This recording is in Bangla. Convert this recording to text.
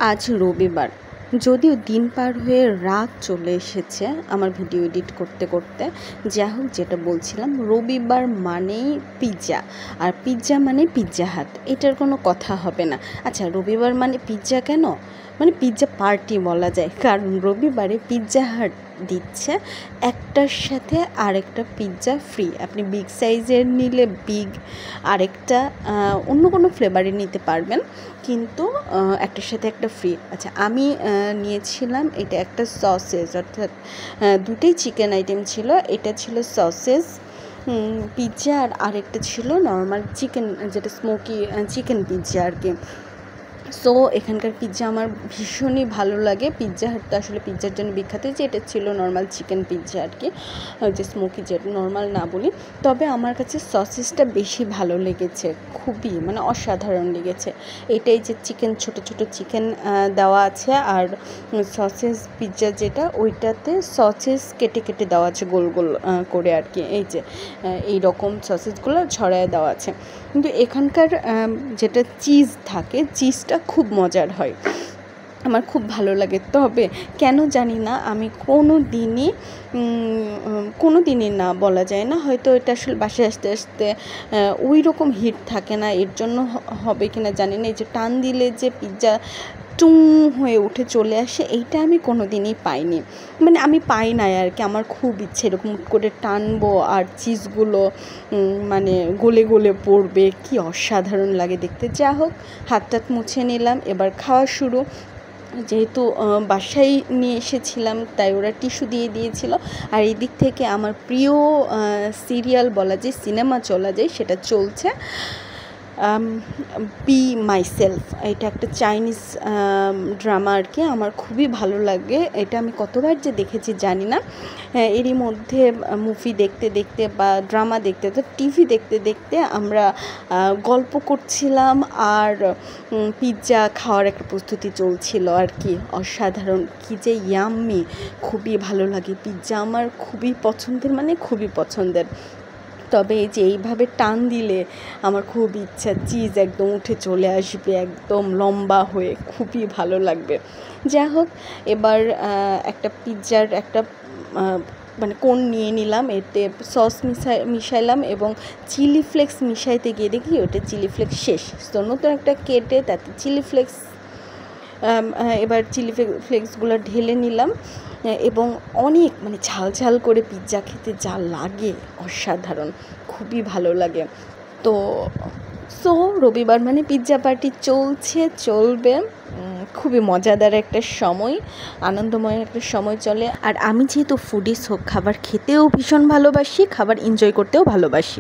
আজ রবিবার, যদিও দিন পার হয়ে রাত চলে এসেছে আমার ভিডিও এডিট করতে করতে। যা হোক, যেটা বলছিলাম, রবিবার মানেই পিৎজা, আর পিৎজা মানে পিৎজা হাট, এটার কোনো কথা হবে না। আচ্ছা, রবিবার মানে পিৎজা কেন? মানে পিৎজা পার্টি বলা যায়, কারণ রবিবারে পিৎজা হাট দিচ্ছে একটার সাথে আরেকটা পিৎজা ফ্রি। আপনি বিগ সাইজের নিলে বিগ, আরেকটা অন্য কোনো ফ্লেভারে নিতে পারবেন, কিন্তু একটার সাথে একটা ফ্রি। আচ্ছা, আমি নিয়েছিলাম এটা একটা সসেজ, অর্থাৎ দুটোই চিকেন আইটেম ছিল। এটা ছিল সসেজ পিৎজা, আর আরেকটা ছিল নর্মাল চিকেন, যেটা স্মোকি চিকেন পিৎজা আর কি। সো এখানকার পিৎজা আমার ভীষণই ভালো লাগে। পিৎজা হাট তো আসলে পিৎজার জন্য বিখ্যাত, যে এটা ছিল নর্মাল চিকেন পিৎজা আর কি, যে স্মোকি, যেটা নর্মাল না বলি। তবে আমার কাছে সসেসটা বেশি ভালো লেগেছে, খুবই মানে অসাধারণ লেগেছে। এটাই যে চিকেন, ছোট ছোট চিকেন দেওয়া আছে, আর সসেস পিৎজা যেটা, ওইটাতে সসেস কেটে কেটে দেওয়া আছে গোল গোল করে আর কি। এই যে এই রকম সসেসগুলো ছড়ায় দেওয়া আছে। কিন্তু এখানকার যেটা চিজ থাকে, চিজটা খুব মজার হয়, আমার খুব ভালো লাগে। তবে কেন জানি না, আমি কোনো দিনই না বলা যায় না, হয়তো এটা আসলে বাসায় আসতে আসতে ওই রকম হিট থাকে না, এর জন্য হবে কিনা জানি না। এই যে টান দিলে যে পিৎজা টুং হয়ে উঠে চলে আসে, এইটা আমি কোনো দিনই পাইনি, মানে আমি পাই নাই আর কি। আমার খুব ইচ্ছে এরকম করে টানবো আর চিজগুলো মানে গলে গলে পড়বে, কি অসাধারণ লাগে দেখতে। যা হোক, হাত টাত মুছে নিলাম, এবার খাওয়া শুরু। যেহেতু বাসায় নিয়ে এসেছিলাম, তাই ওরা টিস্যু দিয়ে দিয়েছিল। আর এই দিক থেকে আমার প্রিয় সিরিয়াল বলা যায়, সিনেমা চলা যায়, সেটা চলছে বি মাইসেলফ। এটা একটা চাইনিজ ড্রামা আর কি, আমার খুবই ভালো লাগে। এটা আমি কতবার যে দেখেছি জানি না। এরই মধ্যে মুভি দেখতে দেখতে বা ড্রামা দেখতে তো টিভি দেখতে দেখতে আমরা গল্প করছিলাম, আর পিৎজা খাওয়ার একটা প্রস্তুতি চলছিল আর কি। অসাধারণ, কি যে ইয়াম্মি, খুবই ভালো লাগে পিৎজা, আমার খুবই পছন্দের, মানে খুবই পছন্দের। তবে এই যে এইভাবে টান দিলে আমার খুব ইচ্ছা চিজ একদম উঠে চলে আসবে, একদম লম্বা হয়ে, খুবই ভালো লাগবে। যাই হোক, এবার একটা পিৎজার একটা মানে কোন নিয়ে নিলাম, এতে সস মিশাইলাম এবং চিলি ফ্লেক্স মিশাইতে গিয়ে দেখি ওটা চিলি ফ্লেক্স শেষ। তো নতুন একটা কেটে তাতে চিলি ফ্লেক্স, এবার চিলি ফ্লেক্সগুলো ঢেলে নিলাম, এবং অনেক মানে ঝাল ঝাল করে পিৎজা খেতে যা লাগে, অসাধারণ, খুবই ভালো লাগে। তো রবিবার মানে পিৎজা পার্টি চলবে, খুবই মজাদার একটা সময়, আনন্দময় একটা সময় চলে। আর আমি যেহেতু ফুডিস হোক, খাবার খেতেও ভীষণ ভালোবাসি, খাবার এনজয় করতেও ভালোবাসি।